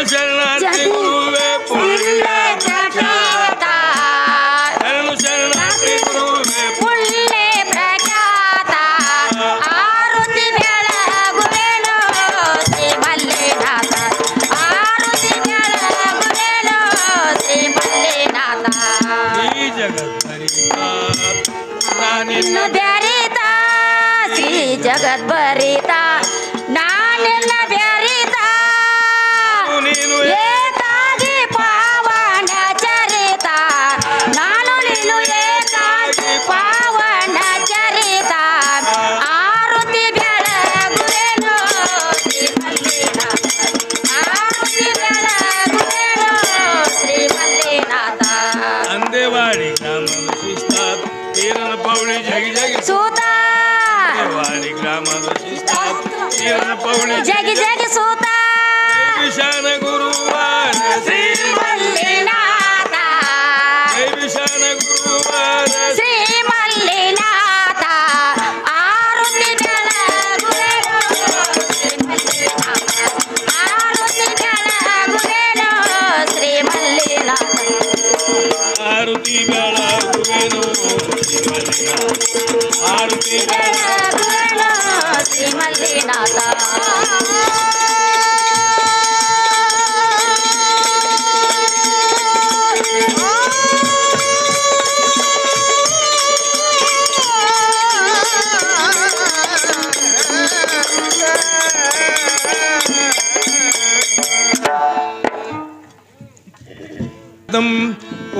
ಶರಣಾರ್ಥಿ ಗುರುವೇ ಪುಳ್ಳೆ ಪ್ರಖ್ಯಾತ ಶರಣು ಶರಣಾರ್ಥಿ ಗುರುವೇ ಪುಳ್ಳೆ ಪ್ರಖ್ಯಾತ ಆರುತಿ ಬೆಳಗುವೆನು ಶ್ರೀ ಮಲ್ಲಿನಾಥ ಆರುತಿ ಬೆಳಗುವೆನು ಶ್ರೀ ಮಲ್ಲಿನಾಥ ಈ ಜಗದ್ಭರಿತ ನಾನಿನ್ನ ಬ್ಯಾರಿತ ಶ್ರೀ ಜಗದ್ಭರಿತ ನಾನಿನ್ನ ಬ್ಯಾರಿತ ನೀನು ಏಕಾಗಿ ಪಾವನ ಚರಿತ ನಾನು ನೀನು ಏಕಾಗಿ ಪಾವನ ಚರಿತ ಆರುತಿ ಬೆಳಗುವೆನು ಶ್ರೀ ಮಲ್ಲಿನಾಥ ಆರುತಿ ಬೆಳಗುವೆನು ಶ್ರೀ ಮಲ್ಲಿನಾಥ ಅಂದೇವಾಡಿ ಗ್ರಾಮದ ಶಿಸ್ತ ತೀರನ ಪೌಳಿ ಜಗಿ ಜಗಿ ಸೂತ ಅಂದೇವಾಡಿ ಗ್ರಾಮದ ಶಿಸ್ತ ತೀರನ ಪೌಳಿ ಜಗಿ ಜಗಿ ಸೂತ ವಿಶಾನ ಗುರುವಾರ ಶ್ರೀ ಮಲ್ಲಿನಾಥ ವಿಶಾನ ಗುರುವಾರ ಶ್ರೀ ಮಲ್ಲಿನಾಥ ಆರುತಿ ಬೆಳಗುವೆನು ಶ್ರೀ ಮಲ್ಲಿನಾಥ ಆರುತಿ ಬೆಳಗುವೆನು ಶ್ರೀ ಮಲ್ಲಿನಾಥ ಆರುತಿ ಬೆಳಗುವೆನು ಶ್ರೀ ಮಲ್ಲಿನಾಥ ಆರುತಿ ಬೆಳಗುವೆನು ಶ್ರೀ ಮಲ್ಲಿನಾಥ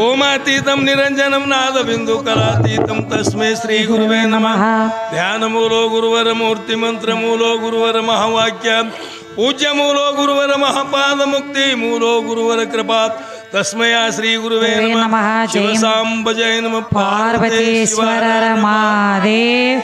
ओमातीतं निरंजनं नादबिंदु कलातीतं तस्मै श्री गुरुवे नमः ध्यानमूलो गुरुवर मूर्तिमंत्र मूलो गुरुवर महावाक्य पूज्य मूलो गुरुवर महापाद मुक्ति मूलो गुरुवर कृपा तस्मै श्री गुरुवे नमः शिव सांब जय नमः पार्वतीश्वर महादेव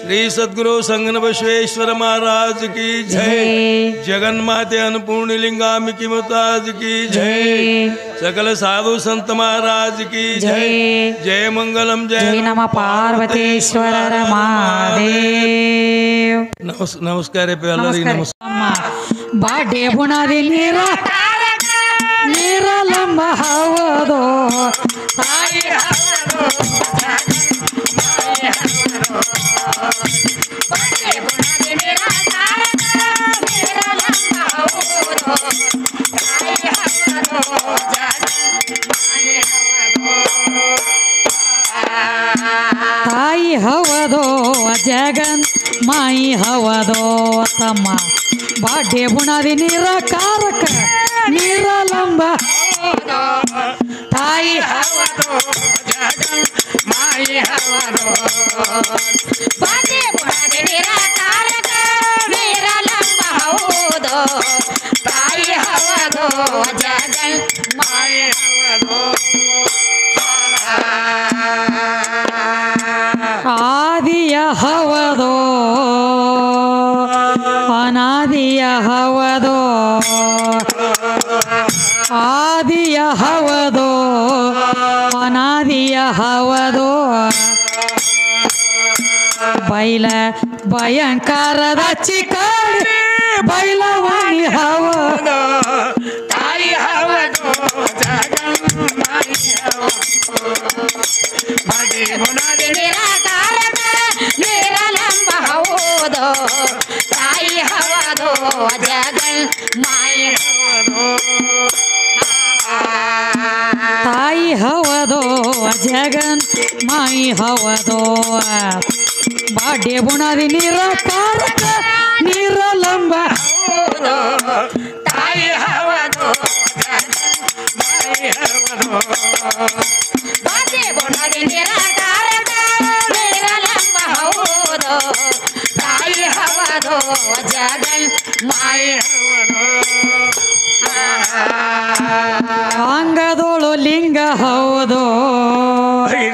श्री सद्गुरु संगन बसवेश्वर महाराज की जय जगन्माते अन्नपूर्णी लिंगाम्बिकी माताज की जय सकल साधु संत महाराज की जय जय मंगलम जय नमः पार्वतीश्वर महादेव नमस्कार नमस्कार बाडे बुनादी ನೀರಲಂಬ ಹವದೋ ತಾಯಿ ಹವದೋ ಬಾಡೆ ಬುನಾದಿ ನಿರಾಕಾರಕ ನೀರಲಂಬ ಹವದೋ ತಾಯಿ ಹವದೋ ತಾಯಿ ಹವದೋ ಜಗನ್ ಮಾಯಿ ಹವದೋ ತಮ್ಮ ಬಾಡೆ ಬುನಾದಿ ನಿರಾಕಾರಕ ನೀರಲಂಬ ತಾಯಿ ಹವದೋ ಜಗನ್ ಮಾಯಿ ಹವದೋ ಬಾಡೆ ಬುನಾದಿ ನಿರಾಕಾರಕ ನೀರಲಂಬ ಹವದೋ ತಾಯಿ ಹವದೋ ಜಗನ್ ಮಾಯಿ ಹವದೋ ಆದಿಯ ಹವದೋ ಅನಾದಿಯ ಹವದೋ ಆದಿಯ ಹವದೋ ಅನಾದಿಯ ಹವದೋ ಬೈಲ ಭಯಂಕರದ ಚಿಕಾಡಿ ಬೈಲವಾಣಿ ಹವದೋ ತಾಯಿ ಹವದೋ ಜಗನ್ಮಾಯಿ ಬಾಡೆ ಬುನಾದಿ ನಿರಾಕಾರಕ ನೀರಲಂಬ ಹವದೋ ತಾಯಿ ಹವದೋ ಜಗನ್ ಮಾಯಿ ಹವದೋ ತಾಯಿ ಹವದೋ ಜಗನ್ ಮಾಯಿ ಹವದೋ ಬಾಡೆ ಬುನಾದಿ ನಿರಾಕಾರಕ ನೀರಲಂಬ ಹವದೋ ತಾಯಿ ಹವದೋ ಜಗನ್ ಮಾಯಿ ಹವದೋ ಬಾಡೆ ಬುನಾದಿ ನಿರಾಕಾರಕ ನೀರಲಂಬ ಹವದೋ ತಾಯಿ ಹವದೋ ಜಗನ್ ಮಾಯಿ ಹವದೋ ಅಂಗದೋಳು ಲಿಂಗ ಹೌದು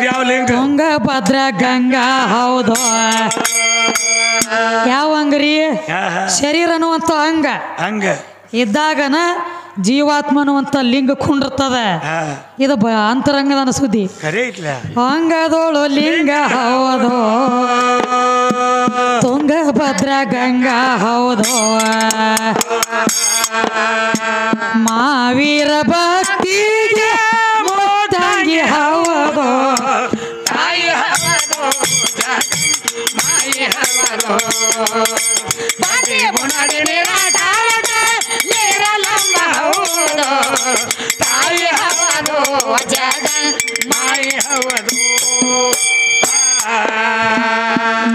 ಯಾವ ಲಿಂಗ ತುಂಗಭದ್ರ ಗಂಗಾ ಹೌದು ಯಾವ ಅಂಗ್ರಿ ಶರೀರ ಅನ್ನುವಂಥ ಅಂಗ ಹಂಗ ಇದ್ದಾಗನ ಜೀವಾತ್ಮನುವಂತ ಲಿಂಗ ಕುಂಡಿರ್ತದ ಇದು ಅಂತರಂಗದ ಸುದ್ದಿ ಖರೆ ಐತ್ಲ ಅಂಗದೋಳು ಲಿಂಗ ಹೌದು ತುಂಗಭದ್ರ ಗಂಗಾ ಹೌದು ಮಾವೀರ ಭಕ್ತಿಗೆ ಮೋದಂಗಿ ಹೌದು ತಾಯಿ ಹವದು ಮಾಯಿ ಹವದು ಬಾಟಿ ಬುನಾಡಿ ನಿರಾಟಾರದ ನೀರಲಂಬ ಹೌದು ತಾಯಿ ಹವದು ಜಗನ್ ಮಾಯಿ ಹವದು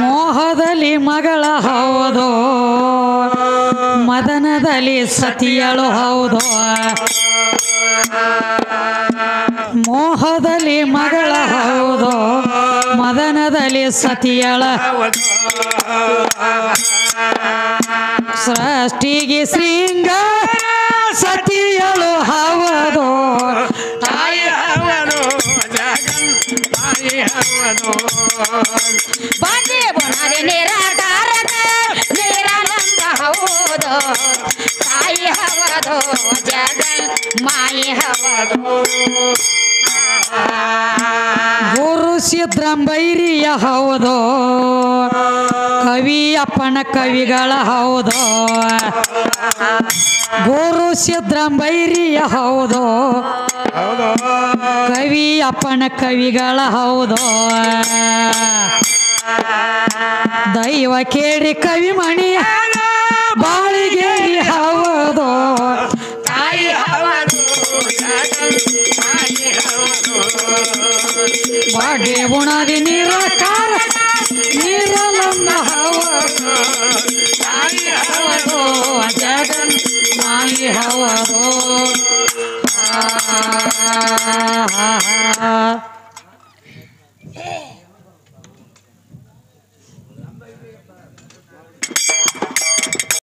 ಮೋಹದಲ್ಲಿ ಮಗಳ ಹೌದು ಮದನದಲ್ಲಿ ಸತಿಯಳು ಹೌದು ಮೋಹದಲ್ಲಿ ಮಗಳ ಹೌದು ಮದನದಲ್ಲಿ ಸತಿಯಳ ಸೃಷ್ಟಿಗೆ ಶೃಂಗಾರ ಸತಿಯಳು ಹೌದು ತಾಯಿ ಹವದು ಜಗನ್ ಮಾಯಿ ಹವದು ಬಾಟಿ ಬುನಾಡಿ ನಿರಾಟಾರದ ನೀರಲಂಬ ಹೌದು ತಾಯಿ ಹವದು ಜಗನ್ ಮಾಯಿ ಹವದು ಗುರು ಸಿದ್ರಂಬೈರಿಯ ಹೌದು ಕವಿ ಅಪ್ಪನ ಕವಿಗಳ ಹೌದು ಗುರು ಸಿದ್ರಂಬೈರಿಯ ಹೌದು ಕವಿ ಅಪ್ಪನ ಕವಿಗಳ ಹೌದು ದೈವ ಕೇಳಿ ಕವಿ ಮಣಿ ಬಾಳಿಗೆ ಹೌದು ತಾಯಿ ಹವದು ಜಗನ್ ಮಾಯಿ ಹವದು ಬಾಡೆ ಉಣದಿ ನಿರಾಕಾರ ನೀರಲಮ್ಮ ಹೌದು ತಾಯಿ ಹವದು ಜಗನ್ ಮಾಯಿ ಹೌದು